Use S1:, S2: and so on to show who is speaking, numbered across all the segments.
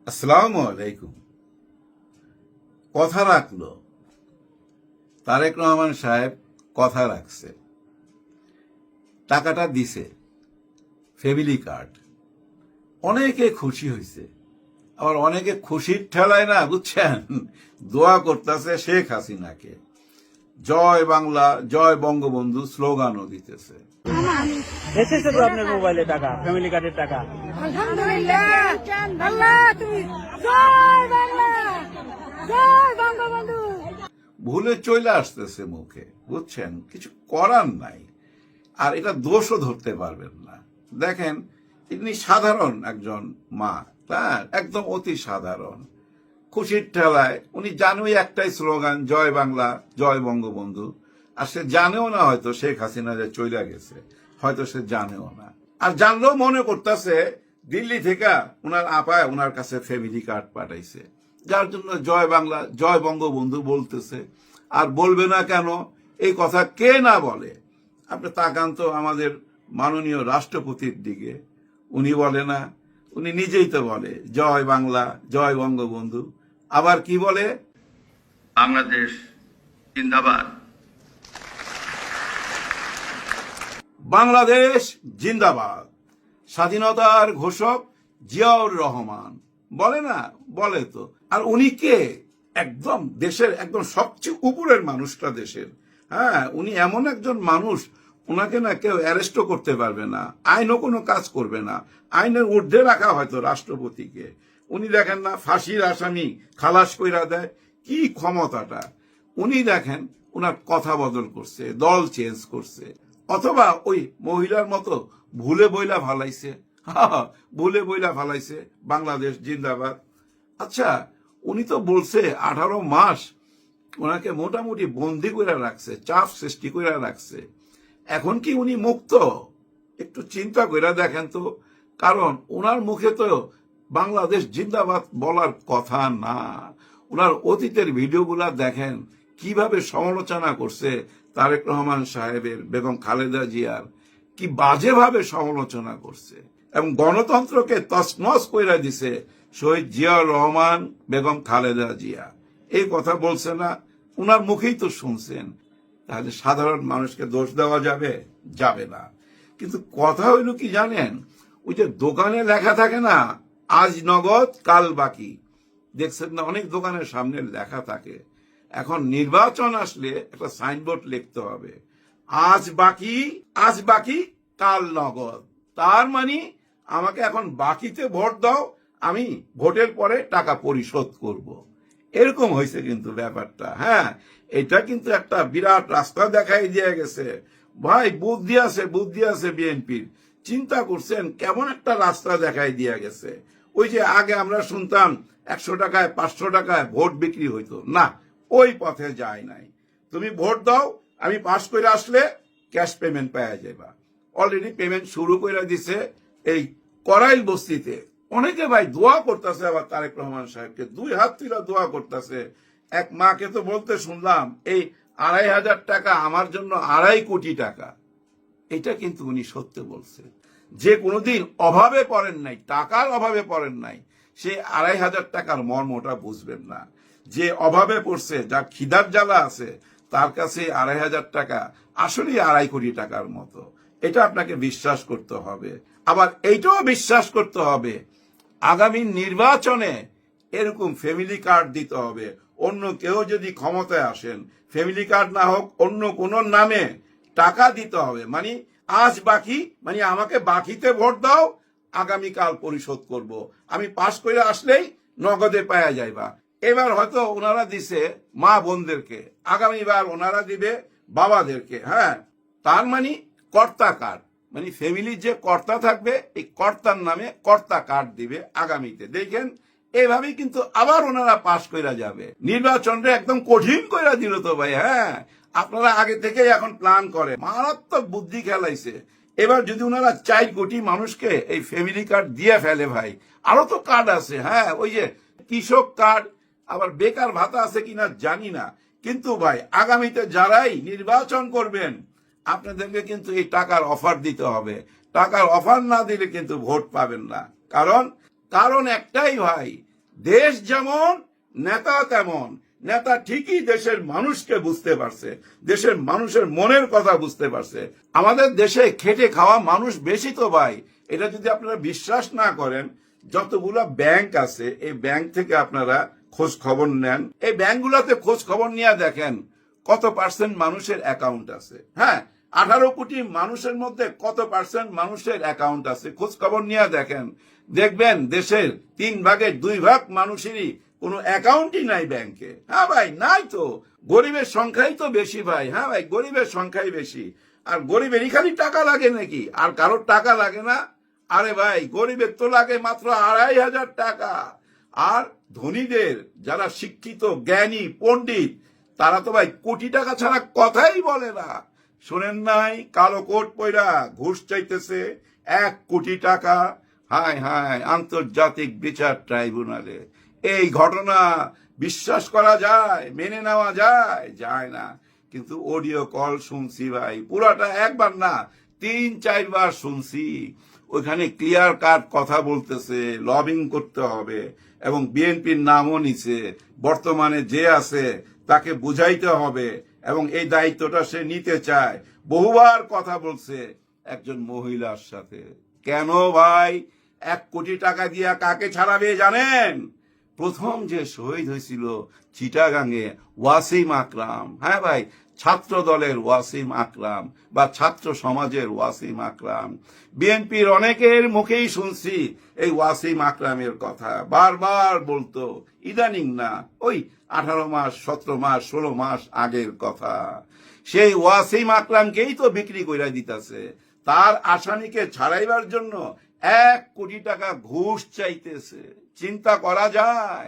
S1: আসসালামু আলাইকুম। কথা রাখলো, তারেক রহমান সাহেব কথা রাখছে, টাকাটা দিছে, ফ্যামিলি কার্ড। অনেকে খুশি হয়েছে, আবার অনেকে খুশির ঠেলায় না বুঝছেন দোয়া করতেছে শেখ হাসিনাকে, জয় বাংলা জয় বঙ্গবন্ধু স্লোগানও দিতেছে।
S2: এসেছে তো আপনার মোবাইলে টাকা, ফ্যামিলি কার্ডের টাকা।
S3: আলহামদুলিল্লাহ। আল্লাহ তুমি জয় বাংলা জয় বঙ্গবন্ধু।
S1: ভুলে চলে আসতেছে মুখে, বুঝছেন, কিছু করার নাই। আর এটা দোষও ধরতে পারবেন না। দেখেন, তিনি সাধারণ একজন মা, হ্যাঁ, একদম অতি সাধারণ। খুশির ঠেলায় উনি জানোই একটাই স্লোগান, জয় বাংলা জয় বঙ্গবন্ধু। আর সে জানেও না হয়তো শেখ হাসিনা যে চলে গেছে, হয়তো সে জানেও না। আর জানলেও মনে করতেছে দিল্লি থেকে ওনার আপায় ওনার কাছে ফ্যামিলি কার্ড পাঠাইছে, যার জন্য জয় বাংলা জয় বঙ্গবন্ধু বলতেছে। আর বলবে না কেন? এই কথা কে না বলে? আপনি তাকান তো আমাদের মাননীয় রাষ্ট্রপতির দিকে, উনি বলে না? উনি নিজেই তো বলে জয় বাংলা জয় বঙ্গবন্ধু। আবার কি বলে?
S4: বাংলাদেশ জিন্দাবাদ।
S1: বাংলাদেশ জিন্দাবাদ। স্বাধীনতার ঘোষক জিয়াউর রহমান বলে না? বলে তো। আর উনি কে? একদম দেশের একদম সবচেয়ে উপরের মানুষটা দেশের। হ্যাঁ, উনি এমন একজন মানুষ, ওনাকে না কেউ অ্যারেস্টও করতে পারবে না, আইনও কোনো কাজ করবে না। আইনের ঊর্ধ্বে রাখা হয়তো রাষ্ট্রপতিকে। উনি দেখেন না, ফাঁসির আসামি খালাস কইরা দেয়। কি ক্ষমতাটা! উনি দেখেন ওনার কথা বদল করছে, দল চেঞ্জ করছে, অথবা ওই মহিলার মতো ভুলে বইলা ফালাইছে। ভুলে বইলা ফালাইছে বাংলাদেশ জিন্দাবাদ। আচ্ছা, উনি তো বলছে 18 মাস ওনাকে মোটামুটি বন্দি করে রাখছে, চাপ সৃষ্টি করে রাখছে। এখন কি উনি মুক্ত? একটু চিন্তা করে দেখেন তো। কারণ ওনার মুখে তো বাংলাদেশ জিন্দাবাদ বলার কথা না। ওনার অতীতের ভিডিওগুলা দেখেন, কিভাবে সমালোচনা করছে তারেক রহমান সাহেবের, বেগম খালেদা জিয়ার, কি বাজেভাবে সমালোচনা করছে। এবং গণতন্ত্রকে তছনছ কইরা দিছে শহীদ জিয়াউর রহমান, বেগম খালেদা জিয়া। এই কথা বলছে না? উনার মুখেই তো শুনছেন। তাহলে সাধারণ মানুষকে দোষ দেওয়া যাবে? যাবে না। কিন্তু কথা হইল কি জানেন, ওই যে দোকানে লেখা থাকে না, আজ নগদ কাল বাকি। দেখছেন না, অনেক দোকানের সামনে লেখা থাকে। এখন নির্বাচন আসলে একটা সাইনবোর্ড লিখতে হবে, আজ বাকি কাল নগদ। তার মানে আমাকে এখন বাকিতে ভোট দাও, আমি ভোটের পরে টাকা পরিশোধ করব। এরকম হয়েছে কিন্তু ব্যাপারটা। হ্যাঁ, এটা কিন্তু একটা বিরাট রাস্তা দেখাই দিয়ে গেছে ভাই। বুদ্ধি আছে বিএনপির। চিন্তা করছেন কেমন একটা রাস্তা দেখাই দিয়ে গেছে। ওই যে আগে আমরা শুনতাম 100 টাকায় 500 টাকায় ভোট বিক্রি হইতো না, ওই পথে যায় নাই। তুমি ভোট দাও, আমি পাস করে আসলে ক্যাশ পেমেন্ট পাওয়া যাবা। অলরেডি পেমেন্ট শুরু করে দিছে এই করাইল বস্তিতে। অনেকে ভাই দোয়া করতেছে আবার তারেক রহমান সাহেবকে, 2 হাত তুলে দোয়া করতেছে। এক মাকে তো বলতে শুনলাম, এই 2,500 টাকা আমার জন্য 2.5 কোটি টাকা। এটা কিন্তু উনি সত্য বলছে। যে কোনোদিন অভাবে পড়েন নাই, টাকার অভাবে পড়েন নাই, সে 2,500 টাকার মর্মটা বুঝবেন না। যে অভাবে পড়ছে, যার খিদার জ্বালা আছে, তার কাছে 2,500 টাকা আসলেই 2.5 কোটি টাকার মতো। এটা আপনাকে বিশ্বাস করতে হবে। আবার এইটাও বিশ্বাস করতে হবে, আগামী নির্বাচনে এরকম ফ্যামিলি কার্ড দিতে হবে। অন্য কেউ যদি ক্ষমতায় আসেন, ফ্যামিলি কার্ড না হোক, অন্য কোন নামে টাকা দিতে হবে। মানে আজ বাকি, মানে আমাকে বাকিতে ভোট দাও, আগামীকাল পরিশোধ করব। আমি পাশ করে আসলেই নগদে পাওয়া যাইবা। এবার হয়তো ওনারা দিছে মা বোনদেরকে, আগামীবার ওনারা দিবে বাবাদেরকে। হ্যাঁ, তার মানে কর্তা কার্ড, মানে ফ্যামিলির যে কর্তা থাকবে, এই কর্তার নামে কর্তা কার্ড দিবে আগামীতে। দেখেন, এইভাবেই কিন্তু আবার ওনারা পাশ কইরা যাবে। নির্বাচনটা একদম কঠিন কইরা দিল তো ভাই। হ্যাঁ, আপনারা আগে থেকে এখন প্ল্যান করে মারাত্মক বুদ্ধি খেলাইছে। এবার যদি ওনারা 4 কোটি মানুষকে এই ফ্যামিলি কার্ড দিয়ে ফেলে ভাই, আরো তো কার্ড আছে। হ্যাঁ, ওই যে কৃষক কার্ড, আবার বেকার ভাতা আছে কিনা জানি না। কিন্তু ভাই আগামীতে যারাই নির্বাচন করবেন, আপনাদেরকে কিন্তু এই টাকার অফার দিতে হবে। টাকার অফার না দিলে কিন্তু ভোট পাবেন না। কারণ একটাই ভাই, দেশ যেমন নেতা তেমন। নেতা ঠিকই দেশের মানুষকে বুঝতে পারছে, দেশের মানুষের মনের কথা বুঝতে পারছে। আমাদের দেশে খেটে খাওয়া মানুষ বেশি তো ভাই। এটা যদি আপনারা বিশ্বাস না করেন, যতগুলো ব্যাংক আছে এই ব্যাংক থেকে আপনারা খোঁজ খবর নেন। এই ব্যাংকগুলোতে খোঁজ খবর নিয়ে দেখেন কত পার্সেন্ট মানুষের অ্যাকাউন্ট আছে। হ্যাঁ, 18 কোটি মানুষের মধ্যে কত পার্সেন্ট মানুষের অ্যাকাউন্ট আছে খোঁজ খবর নিয়ে দেখেন। দেখবেন দেশের 3 ভাগের 2 ভাগ মানুষেরই কোনো অ্যাকাউন্টই নাই ব্যাংকে। হ্যাঁ ভাই, নাই তো। গরিবের সংখ্যাই তো বেশি ভাই। হ্যাঁ ভাই, গরিবের সংখ্যাই বেশি। আর গরিবেরই খালি টাকা লাগে নাকি? আর কারোর টাকা লাগে না? আরে ভাই, গরিবের তো লাগে মাত্র 2,500 টাকা। আর ধনীদের যারা শিক্ষিত জ্ঞানী পণ্ডিত তারা তো ভাই কোটি টাকা ছাড়া কথাই বলে না। শোনেন নাই, কালো কোট পয়রা ঘুষ চাইতেছে 1 কোটি টাকা। হায় হায়, আন্তর্জাতিক বিচার ট্রাইব্যুনালে। এই ঘটনা বিশ্বাস করা যায়, মেনে নেওয়া যায়? যায় না। কিন্তু অডিও কল শুনছি ভাই, পুরাটা একবার না 3-4 বার শুনছি। ওইখানে ক্লিয়ার কাট কথা বলতেছে লবিং করতে হবে এবং বিএনপির নামও নিছে। বর্তমানে যে আছে তাকে বুঝাইতে হবে এবং এই দায়িত্বটা সে নিতে চায়। বহুবার কথা বলছে একজন মহিলার সাথে। কেন ভাই 1 কোটি টাকা দিয়া কাকে ছাড়াবে জানেন? প্রথম যে শহীদ হয়েছিল চিটাগাঙ্গে, ওয়াসিম আকরাম। হ্যাঁ ভাই, ছাত্র দলের ওয়াসিম আকরাম বা ছাত্র সমাজের ওয়াসিম আকরাম। বিএনপির অনেকের মুখেই শুনছি এই ওয়াসিম আকরামের কথা, বারবার বলতো। ইদানিং না, ওই 18 মাস 17 মাস 16 মাস আগের কথা। সেই ওয়াসিম আকরামকেই তো বিক্রি কইরা দিতেছে। তার আসামিকে ছাড়াইবার জন্য 1 কোটি টাকা ঘুষ চাইতেছে। চিন্তা করা যায়?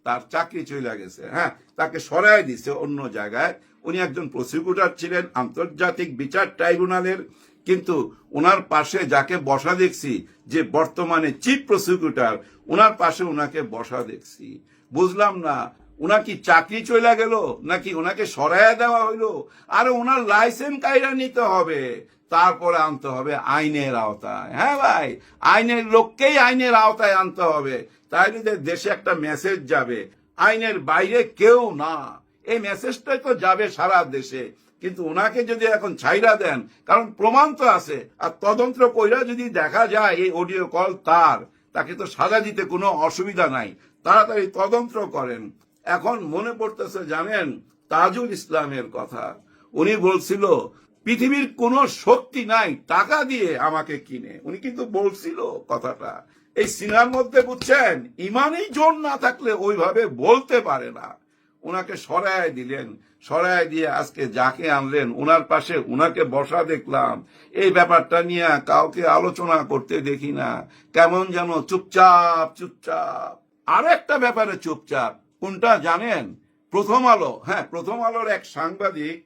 S1: তার চাকরি চলে গেছে। হ্যাঁ, তাকে সরাই দিছে অন্য জায়গায়। উনি একজন প্রসিকিউটর ছিলেন আন্তর্জাতিক বিচার ট্রাইব্যুনালের, কিন্তু ওনার পাশে যাকে বসা দেখছি, যে বর্তমানে চিফ প্রসিকিউটর, ওনার পাশে ওনাকে বসা দেখছি। বুঝলাম না, ওনার কি চাকরি চলে গেল নাকি ওনাকে সরাইয়া দেওয়া হইলো? আর ওনার লাইসেন্স কাইরা নিতে হবে, তারপরে আনতে হবে আইনের আওতায়। হ্যাঁ ভাই, আইনের লোককেই আইনের আওতায় আনতে হবে। তাইলে দেশে একটা মেসেজ যাবে, আইনের বাইরে কেউ না। এই মেসেজটাই তো যাবে সারা দেশে। কিন্তু ওনাকে যদি এখন ছাইরা দেন, কারণ প্রমাণ তো আছে, আর তদন্ত কইরা যদি দেখা যায় এই অডিও কল তাকে তো সাজা দিতে কোনো অসুবিধা নাই। তাড়াতাড়ি তদন্ত করেন। এখন মনে পড়তেছে জানেন তাজুল ইসলামের কথা। উনি বলছিল পৃথিবীর কোনো শক্তি নাই টাকা দিয়ে আমাকে কিনে। উনি কিন্তু বলছিল কথাটা। এই সিনার মধ্যে বুঝছেন, ইমানই জোর না থাকলে ওইভাবে বলতে পারে না। ওনাকে সরায় দিলেন, সরায় দিয়ে আজকে যাকে আনলেন ওনার পাশে ওনাকে বসা দেখলাম। এই ব্যাপারটা নিয়ে কাউকে আলোচনা করতে দেখি না, কেমন যেন চুপচাপ চুপচাপ। আর একটা ব্যাপারে চুপচাপ, কোনটা জানেন? প্রথম আলো। হ্যাঁ, প্রথম আলোর এক সাংবাদিক,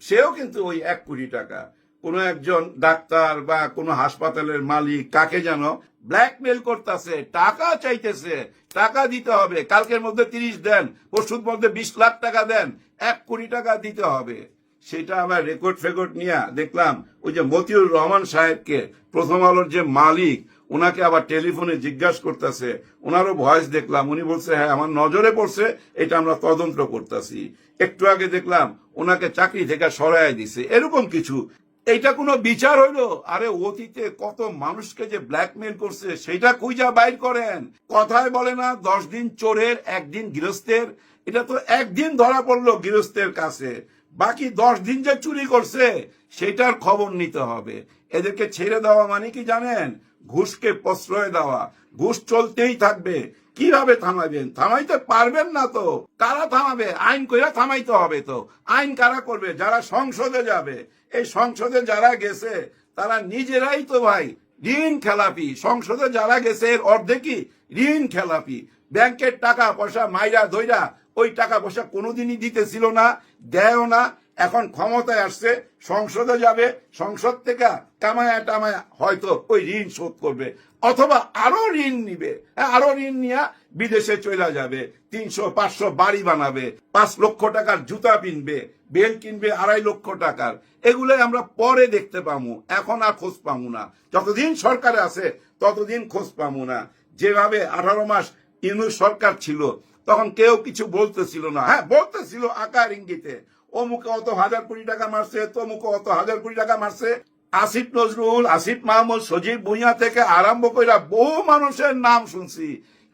S1: সেও কিন্তু ওই 1 কোটি টাকা কোন একজন ডাক্তার বা কোন হাসপাতালের মালিক কাকে যেন ব্ল্যাকমেল করতেছে, টাকা চাইতেছে, টাকা দিতে হবে, কালকের মধ্যে 30 দেন, পরশুর মধ্যে 20 লাখ টাকা দেন, 1 কোটি টাকা দিতে হবে। সেটা আবার রেকর্ড ফেকর্ড নিয়ে দেখলাম ওই যে মতিউর রহমান সাহেবকে, প্রথম আলোর যে মালিক, ওনাকে আবার টেলিফোনে জিজ্ঞাসা করতেছে। ওনারও ভয়েস দেখলাম, উনি বলছে হ্যাঁ আমার নজরে পড়ছে, এটা আমরা তদন্ত করতেছি। একটু আগে দেখলাম ওনাকে চাকরি থেকে সরাই দিছে। এরকম কিছু। এইটা কোনো বিচার হইলো? আরে অতীতে কত মানুষকে যে ব্ল্যাকমেল করছে সেটা খুঁজা বাইর করেন। কথায় বলে না 10 দিন চোরের 1 দিন গৃহস্থের। এটা তো 1 দিন ধরা পড়লো গৃহস্থের কাছে, বাকি 10 দিন যে চুরি করছে সেটার খবর নিতে হবে। এদেরকে ছেড়ে দেওয়া মানে কি জানেন? ঘুষকে প্রশ্রয় দেওয়া। ঘুষ চলতেই থাকবে। কিভাবে থামাবেন? থামাইতে পারবেন না তো। কারা থামাবে? আইন কইরা থামাইতে হবে তো। আইন কারা করবে? যারা সংসদে যাবে। এই সংসদে যারা গেছে তারা নিজেরাই তো ভাই ঋণ খেলাপি। সংসদে যারা গেছে এর অর্ধেকই ঋণ খেলাপি। ব্যাংকের টাকা পয়সা মাইরা ধইরা ওই টাকা পয়সা কোনোদিনই দিতেছিল না, দেয়ও না। এখন ক্ষমতায় আসছে, সংসদে যাবে, সংসদ থেকে কামায়া টামায়া হয়তো ওই ঋণ শোধ করবে, অথবা আরো ঋণ নিবে। আরো ঋণ নিয়ে বিদেশে চলে যাবে, 300-500 বাড়ি বানাবে, 5 লক্ষ টাকার জুতা কিনবে, বেল কিনবে 2.5 লক্ষ টাকার। এগুলোই আমরা পরে দেখতে পামু, এখন আর খোঁজ পামু না। যতদিন সরকারে আছে ততদিন খোঁজ পামু না। যেভাবে 18 মাস ইউনূস সরকার ছিল তখন কেউ কিছু বলতেছিল না। হ্যাঁ, বলতেছিল আকার ইঙ্গিতে, অমুকে অত হাজার কোটি টাকা মারছে, তমুকে অত হাজার কোটি টাকা মারছে। আসিফ নজরুল, আসিফ মাহমুদ, সজীব ভুঁইয়া থেকে আরম্ভ করে বহু মানুষের নাম শুনছি,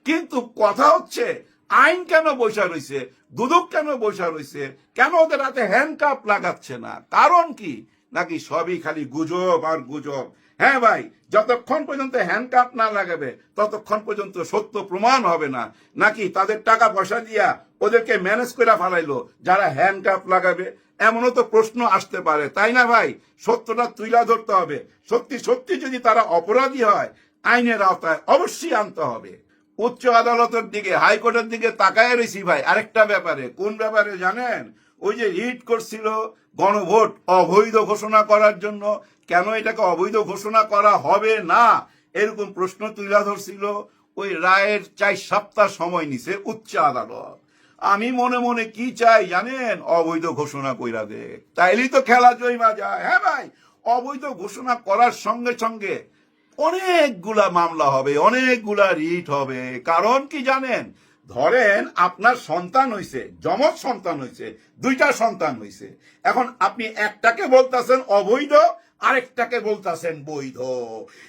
S1: কিন্তু কথা হচ্ছে আইন কেন বৈশা রয়েছে, দুদক কেন বৈশা রয়েছে, কেন ওদের হাতে হ্যান্ডকাপ লাগাচ্ছে না? কারণ কি? নাকি সবই খালি গুজব আর গুজব? হ্যাঁ ভাই, যতক্ষণ পর্যন্ত হ্যান্ডকাপ না লাগাবে ততক্ষণ পর্যন্ত সত্য প্রমাণ হবে না। নাকি তাদের টাকা পয়সা দিয়া ওদেরকে ম্যানেজ করে ফেলাইলো যারা হ্যান্ডকাপ লাগাবে? এমনও তো প্রশ্ন আসতে পারে, তাই না ভাই? সত্যটা তুইলা ধরতে হবে। সত্যি সত্যি যদি তারা অপরাধী হয়, আইনের আওতায় অবশ্যই আনতে হবে। উচ্চ আদালতের দিকে, হাইকোর্টের দিকে তাকায় রয়েছি ভাই আরেকটা ব্যাপারে। কোন ব্যাপারে জানেন? ওই যে রিট করছিল গণভোট অবৈধ ঘোষণা করার জন্য, কেন এটাকে অবৈধ ঘোষণা করা হবে না এরকম প্রশ্ন তুলে ধরছিল। ওই রায়ের 4 সপ্তাহ সময় নিছে উচ্চ আদালত। আমি মনে মনে কি চাই জানেন? অবৈধ ঘোষণা কইরা দে, তাইলেই তো খেলা জয়মা যায়। হ্যাঁ ভাই, অবৈধ ঘোষণা করার সঙ্গে সঙ্গে অনেকগুলা মামলা হবে, অনেকগুলা রিট হবে। কারণ কি জানেন? ধরেন আপনার সন্তান হইছে, যমজ সন্তান হইছে, 2টা সন্তান হইছে। এখন আপনি একটাকে বলতেছেন অবৈধ, আরেকটাকে বলতেছেন বৈধ।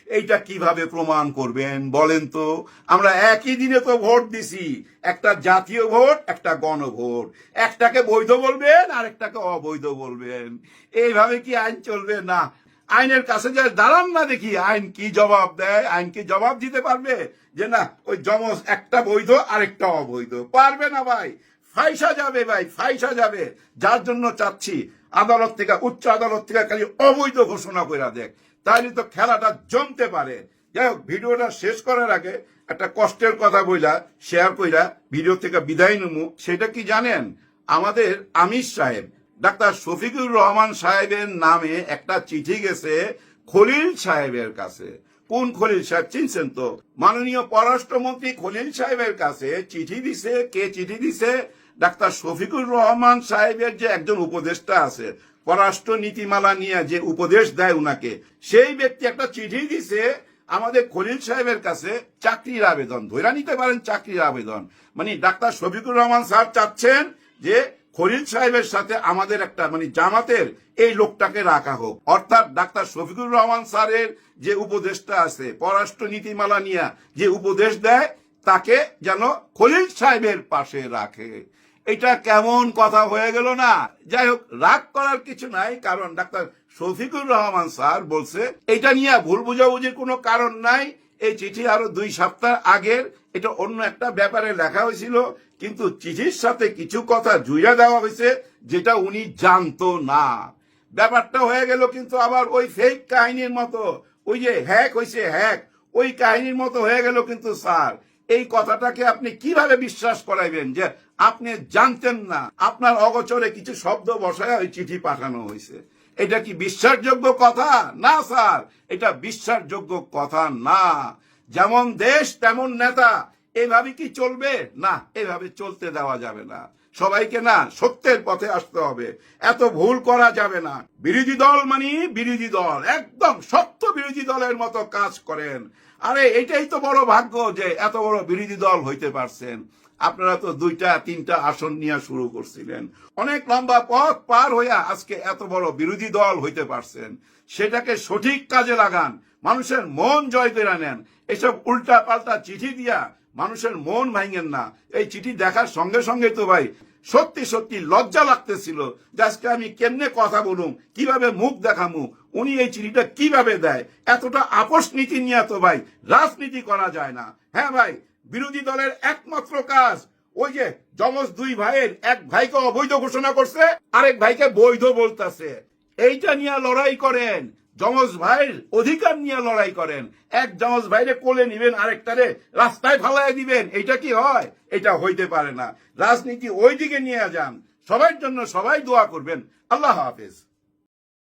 S1: এইটা কিভাবে প্রমাণ করবেন বলেন তো? আমরা একই দিনে তো ভোট দিছি, একটা জাতীয় ভোট, একটা গণভোট। একটাকে বৈধ বলবেন, আরেকটাকে অবৈধ বলবেন। এইভাবে কি আইন চলবে? না। আইনের কাছে যে দাঁড়ান না, দেখি আইন কি জবাব দেয়। আইন কি জবাব দিতে পারবে যে না ওই যমজ একটা বৈধ আরেকটা অবৈধ? পারবে না ভাই, ফাইসা যাবে ভাই, ফাইসা যাবে। যার জন্য চাচ্ছি আদালত থেকে, উচ্চ আদালত থেকে খালি অবৈধ ঘোষণা কইরা দেখ, তাহলে তো খেলাটা জমতে পারে। যাই হোক, ভিডিওটা শেষ করার আগে একটা কষ্টের কথা বইলা শেয়ার কইরা ভিডিও থেকে বিদায় নেবো। সেটা কি জানেন? আমাদের আমির সাহেব ডাক্তার শফিকুর রহমান সাহেবের নামে একটা চিঠি গেছে খলিল সাহেবের কাছে। কোন খলিল সাহেব চিনছেন তো? মাননীয় পররাষ্ট্রমন্ত্রী খলিল সাহেবের কাছে চিঠি দিছে। কে চিঠি দিছে? ডাক্তার শফিকুর রহমান সাহেবের যে একজন উপদেষ্টা আছে, পররাষ্ট্র নীতিমালা নিয়ে যে উপদেশ দেয় উনাকে, সেই ব্যক্তি একটা চিঠি দিছে আমাদের খলিল সাহেবের কাছে চাকরির আবেদন। ধরে নিতে পারেন চাকরির আবেদন। মানে ডাক্তার শফিকুর রহমান স্যার চাচ্ছেন যে খলিল সাহেবের সাথে আমাদের একটা মানে জামাতের এই লোকটাকে রাখা হোক। অর্থাৎ ডাক্তার শফিকুর রহমান স্যারের যে উপদেশটা আছে, পররাষ্ট্র নীতিমালা নিয়ে যে উপদেশ দেয়, তাকে যেন খলিল সাহেবের পাশে রাখে। এটা কেমন কথা হয়ে গেল না? যাই হোক, রাগ করার কিছু নাই, কারণ ডাক্তার শফিকুর রহমান স্যার বলছে এটা নিয়ে ভুল বুঝাবুঝির কোনো কারণ নাই। এই চিঠি আরো 2 সপ্তাহ আগের, এটা অন্য একটা ব্যাপারে লেখা হয়েছিল, কিন্তু চিঠির সাথে কিছু কথা জুড়ে দেওয়া হয়েছে যেটা উনি জানতো না। ব্যাপারটা হয়ে গেল কিন্তু আবার ওই ফেক কাহিনীর মতো, ওই যে হ্যাক হয়েছে হ্যাক, ওই কাহিনীর মতো হয়ে গেল। কিন্তু স্যার, এই কথাটাকে আপনি কিভাবে বিশ্বাস করাইবেন যে আপনি জানতেন না? আপনার অগোচরে কিছু শব্দ বসায় ওই চিঠি পাঠানো হয়েছে। এটা কি বিশ্বাসযোগ্য কথা? না স্যার, এটা বিশ্বাসযোগ্য কথা না। যেমন দেশ তেমন নেতা, এভাবে কি চলবে? না, এভাবে চলতে দেওয়া যাবে না। সবাইকে না সত্যের পথে আসতে হবে, এত ভুল করা যাবে না। বিরোধী দল মানে বিরোধী দল, একদম সত্য বিরোধী দলের মতো কাজ করেন। আরে এটাই তো বড় ভাগ্য যে এত বড় বিরোধী দল হইতে পারছেন। আপনারা তো 2টা-3টা আসন নিয়ে শুরু করছিলেন, অনেক লম্বা পথ পার হইয়া আজকে এত বড় বিরোধী দল হইতে পারছেন। সেটাকে সঠিক কাজে লাগান, মানুষের মন জয় করে নেন। এসব উল্টা পাল্টা চিঠি দিয়া মানুষের মন ভাঙেন না। এই চিঠি দেখার সঙ্গে সঙ্গে তো ভাই সত্যি সত্যি লজ্জা লাগতেছিল যে আজকে আমি কেমনে কথা বলুম, কিভাবে মুখ দেখামু, উনি এই চিঠিটা কিভাবে দেয়। এতটা আপোষ নীতি নিয়ে তো ভাই রাজনীতি করা যায় না। হ্যাঁ ভাই, বিরোধী দলের একমাত্র কাজ ওই যে যমজ 2 ভাইয়ের এক ভাইকে অবৈধ ঘোষণা করছে, আরেক ভাইকে বৈধ বলতেছে। এইটা নিয়ে লড়াই করেন, যমজ ভাইয়ের অধিকার নিয়ে লড়াই করেন। এক যমজ ভাইরে কোলে নিবেন, আরেকটারে রাস্তায় ফালাই দিবেন। এটা কি হয়? এটা হইতে পারে না। রাজনীতি ওই দিকে নিয়ে যান। সবার জন্য সবাই দোয়া করবেন। আল্লাহ হাফেজ।